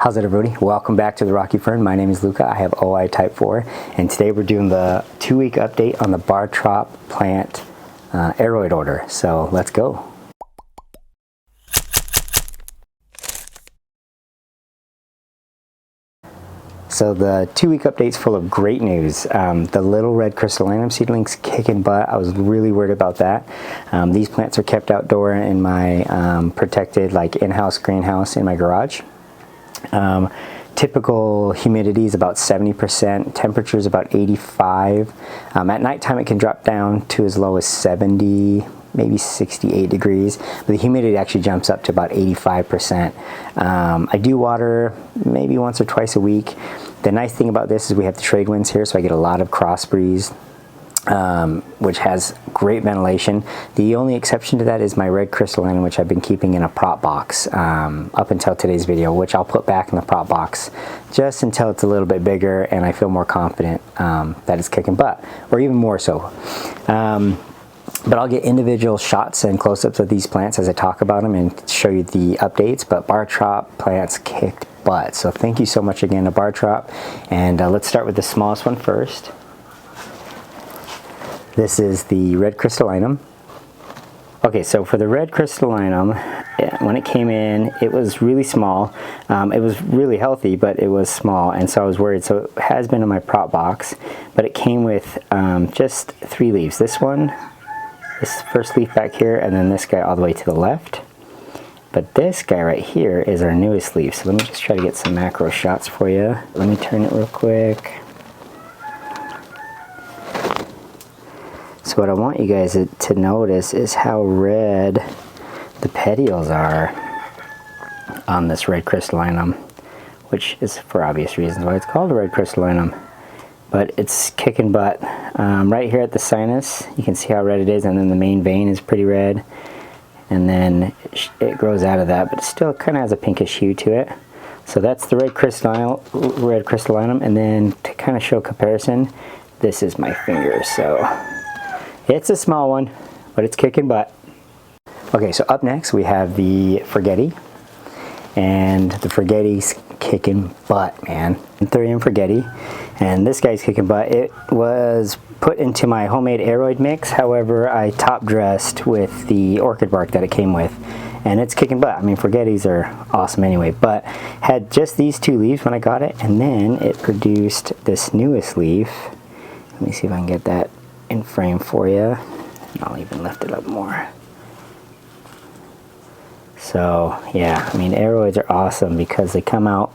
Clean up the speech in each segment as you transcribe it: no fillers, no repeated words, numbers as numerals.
How's it, everybody? Welcome back to the Rocky Fern. My name is Luca. I have OI type 4, and today we're doing the 2-week update on the BarTrop plant aroid order. So let's go. So the 2-week update's full of great news. The little red crystallinum seedlings kicking butt. I was really worried about that. These plants are kept outdoor in my protected in-house greenhouse in my garage. Typical humidity is about 70%, temperature is about 85. At nighttime it can drop down to as low as 70, maybe 68 degrees, but the humidity actually jumps up to about 85%. I do water maybe once or twice a week. The nice thing about this is we have the trade winds here, so I get a lot of cross breeze, which has great ventilation. The only exception to that is my red crystallinum, which I've been keeping in a prop box up until today's video, which I'll put back in the prop box just until it's a little bit bigger and I feel more confident that it's kicking butt, or even more so. But I'll get individual shots and close-ups of these plants as I talk about them and show you the updates. But BarTrop plants kicked butt. So thank you so much again to BarTrop. And let's start with the smallest one first. This is the red crystallinum. Okay, so for the red crystallinum, when it came in, it was really small. It was really healthy, but it was small, and so I was worried. So it has been in my prop box, but it came with just 3 leaves. This one, this first leaf back here, and then this guy all the way to the left. But this guy right here is our newest leaf. So let me just try to get some macro shots for you. Let me turn it real quick. So what I want you guys to notice is how red the petioles are on this red crystallinum, which is for obvious reasons why it's called a red crystallinum. But it's kicking butt. Right here at the sinus, you can see how red it is, and then the main vein is pretty red. And then it grows out of that, but it still kind of has a pinkish hue to it. So that's the red crystallinum, and then to kind of show comparison, this is my finger. So it's a small one, but it's kicking butt. Okay, so up next we have the Forgetii, and the Forgetii's kicking butt, man. Anthurium Forgetii, and this guy's kicking butt. It was put into my homemade aroid mix. However, I top dressed with the orchid bark that it came with, and it's kicking butt. I mean, Forgetiis are awesome anyway, but had just these 2 leaves when I got it, and then it produced this newest leaf. Let me see if I can get that in frame for you. I'll even lift it up more. So yeah, I mean, aroids are awesome because they come out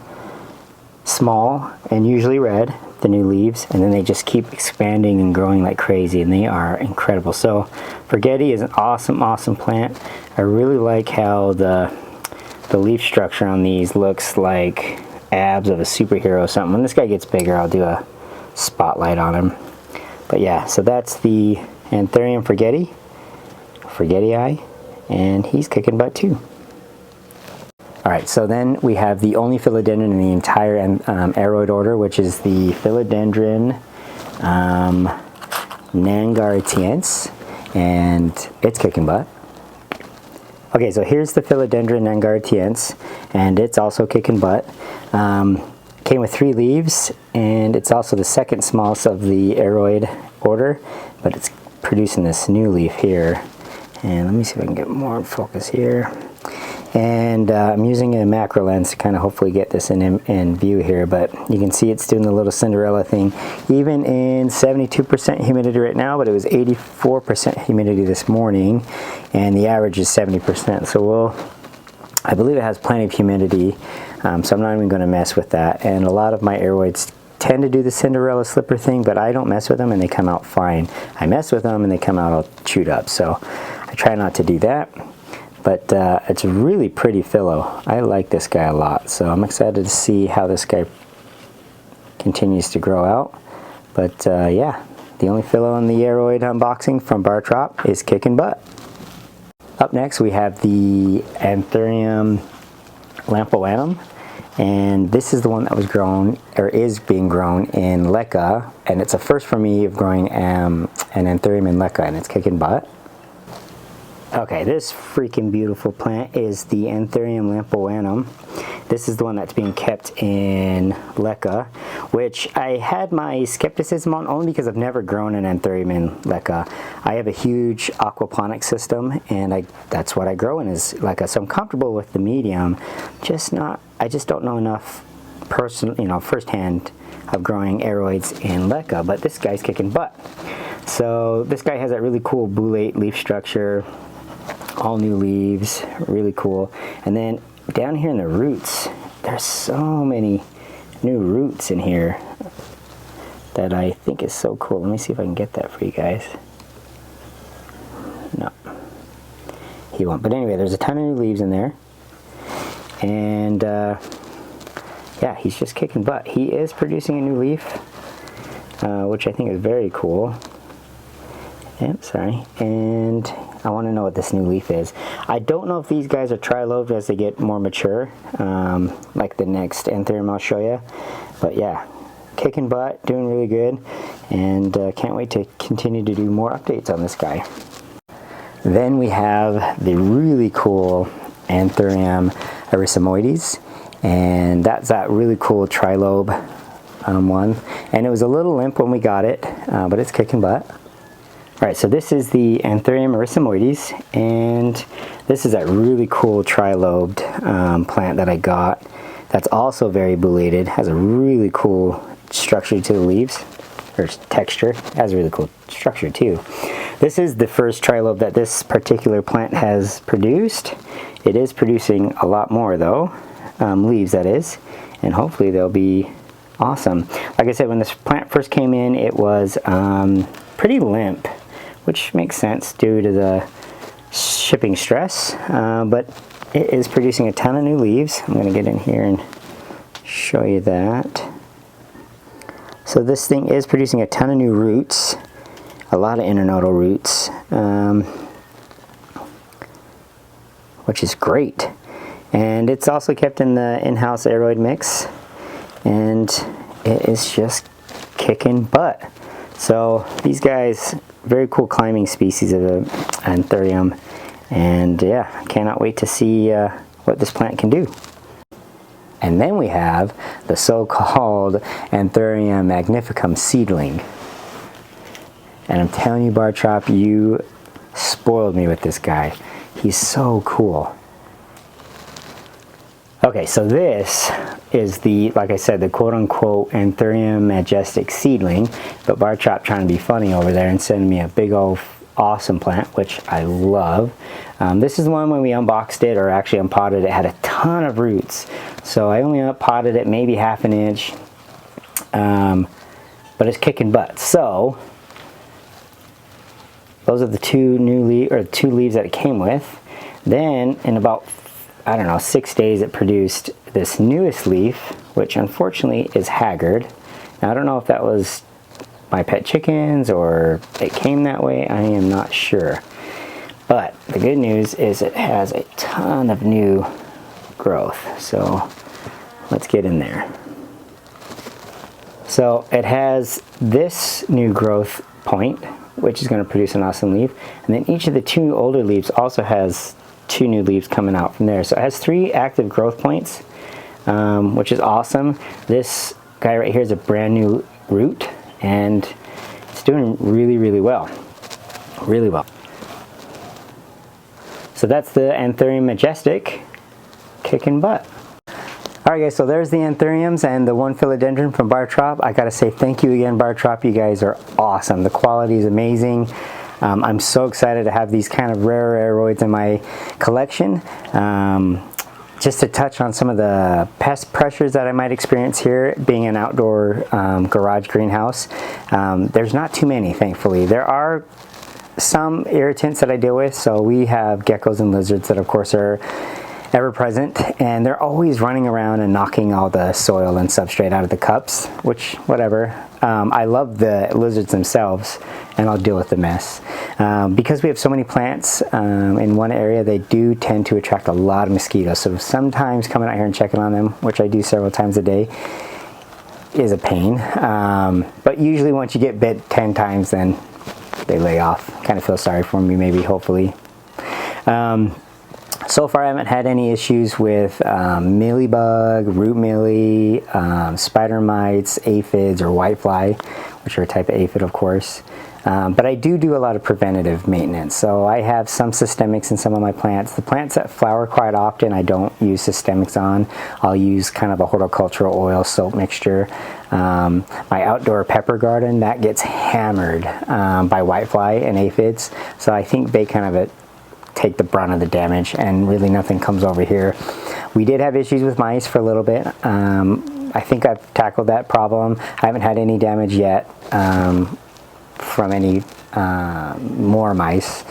small and usually red, the new leaves, and then they just keep expanding and growing like crazy, and they are incredible. So Forgetii is an awesome plant. I really like how the leaf structure on these looks like abs of a superhero or something. When this guy gets bigger, I'll do a spotlight on him. But yeah, so that's the Anthurium Forgetii, and he's kicking butt too. Alright, so then we have the only philodendron in the entire aroid order, which is the philodendron Nangaritense, and it's kicking butt. Okay, so here's the philodendron Nangaritense, and it's also kicking butt. Came with 3 leaves, and it's also the second smallest of the aroid order, but it's producing this new leaf here. And let me see if I can get more in focus here. And I'm using a macro lens to kind of hopefully get this in view here, but you can see it's doing the little Cinderella thing, even in 72% humidity right now, but it was 84% humidity this morning, and the average is 70%. So I believe it has plenty of humidity, so I'm not even going to mess with that. And a lot of my aroids tend to do the Cinderella slipper thing, but I don't mess with them and they come out fine. I mess with them and they come out all chewed up, so I try not to do that. But it's a really pretty philo. I like this guy a lot, so I'm excited to see how this guy continues to grow out. But yeah, the only philo in the aroid unboxing from BarTrop is kicking butt. Up next we have the Anthurium Lapoanum, and this is the one that was grown, or is being grown, in leca, and it's a first for me of growing an Anthurium in leca, and it's kicking butt. Okay, this freaking beautiful plant is the Anthurium Lapoanum. This is the one that's being kept in Leca, which I had my skepticism on only because I've never grown an Anthurium in Leca. I have a huge aquaponics system, and that's what I grow in is Leca, so I'm comfortable with the medium. I just don't know enough firsthand of growing aroids in Leca, but this guy's kicking butt. So this guy has that really cool bulate leaf structure, all new leaves, really cool. And then down here in the roots, there's so many new roots in here that I think is so cool. Let me see if I can get that for you guys. No, he won't. But anyway, there's a ton of new leaves in there. And yeah, he's just kicking butt. He is producing a new leaf, which I think is very cool. Yep, sorry. And I want to know what this new leaf is. I don't know if these guys are trilobed as they get more mature, like the next Anthurium I'll show you. But yeah, kicking butt, doing really good, and can't wait to continue to do more updates on this guy. Then we have the really cool Anthurium Arisaemoides, and that's that really cool trilobe one. And it was a little limp when we got it, but it's kicking butt. Alright, so this is the Anthurium Arisaemoides, and this is that really cool trilobed plant that I got. That's also very bullated, has a really cool structure to the leaves, or texture. It has a really cool structure too. This is the first trilobe that this particular plant has produced. It is producing a lot more though, leaves that is, and hopefully they'll be awesome. Like I said, when this plant first came in, it was pretty limp, which makes sense due to the shipping stress, but it is producing a ton of new leaves. I'm going to get in here and show you that. So this thing is producing a ton of new roots, a lot of internodal roots, which is great. And it's also kept in the in-house aroid mix, and it is just kicking butt. So these guys, very cool climbing species of the Anthurium, and yeah, cannot wait to see what this plant can do. And then we have the so-called Anthurium Magnificum seedling. And I'm telling you, BarTrop, you spoiled me with this guy. He's so cool. Okay, so this is the, like I said, the quote-unquote Anthurium majestic seedling, but BarTrop trying to be funny over there and sending me a big old awesome plant, which I love. This is the one when we unboxed it, or actually unpotted it, had a ton of roots. So I only unpotted it maybe half an inch, but it's kicking butt. So those are the two leaves that it came with. Then in about, I don't know, 6 days it produced this newest leaf, which unfortunately is haggard. Now I don't know if that was my pet chickens or it came that way, I am not sure. But the good news is it has a ton of new growth. So let's get in there. So it has this new growth point, which is going to produce an awesome leaf. And then each of the two older leaves also has two new leaves coming out from there. So it has 3 active growth points, which is awesome. This guy right here is a brand new root, and it's doing really, really well. Really well. So that's the Anthurium Majestic kicking butt. Alright guys, so there's the Anthuriums and the one philodendron from BarTrop. I gotta say thank you again, BarTrop. You guys are awesome. The quality is amazing. I'm so excited to have these kind of rare aroids in my collection. Just to touch on some of the pest pressures that I might experience here, being an outdoor garage greenhouse, there's not too many, thankfully. There are some irritants that I deal with. So we have geckos and lizards that of course are ever present, and they're always running around and knocking all the soil and substrate out of the cups, which whatever. I love the lizards themselves, and I'll deal with the mess. Because we have so many plants in one area, they do tend to attract a lot of mosquitoes. So sometimes coming out here and checking on them, which I do several times a day, is a pain. But usually once you get bit 10 times, then they lay off. Kind of feel sorry for me, maybe, hopefully. So far I haven't had any issues with mealybug, root mealy, spider mites, aphids, or whitefly, which are a type of aphid, of course. But I do a lot of preventative maintenance. So I have some systemics in some of my plants. The plants that flower quite often I don't use systemics on. I'll use kind of a horticultural oil soap mixture. My outdoor pepper garden, that gets hammered by whitefly and aphids. So I think they kind of take the brunt of the damage, and really nothing comes over here. We did have issues with mice for a little bit. I think I've tackled that problem. I haven't had any damage yet from any more mice,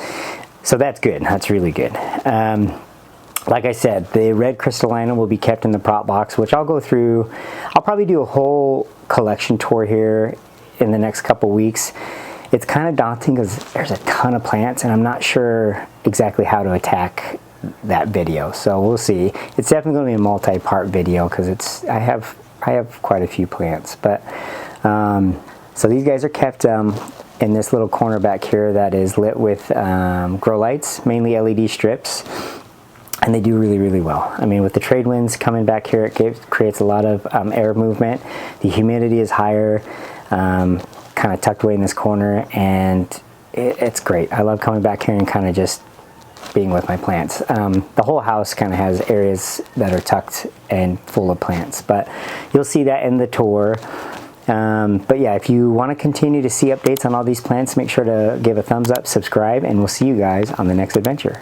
so that's good. That's really good. Like I said, the red crystallinum will be kept in the prop box, which I'll go through. I'll probably do a whole collection tour here in the next couple weeks. It's kind of daunting because there's a ton of plants and I'm not sure exactly how to attack that video, so we'll see. It's definitely going to be a multi-part video because I have quite a few plants. But so these guys are kept in this little corner back here that is lit with grow lights, mainly LED strips, and they do really well. I mean, with the trade winds coming back here, it creates a lot of air movement. The humidity is higher, kind of tucked away in this corner, and it's great. I love coming back here and kind of just being with my plants. The whole house kind of has areas that are tucked and full of plants, but you'll see that in the tour. But yeah, if you want to continue to see updates on all these plants, make sure to give a thumbs up, subscribe, and we'll see you guys on the next adventure.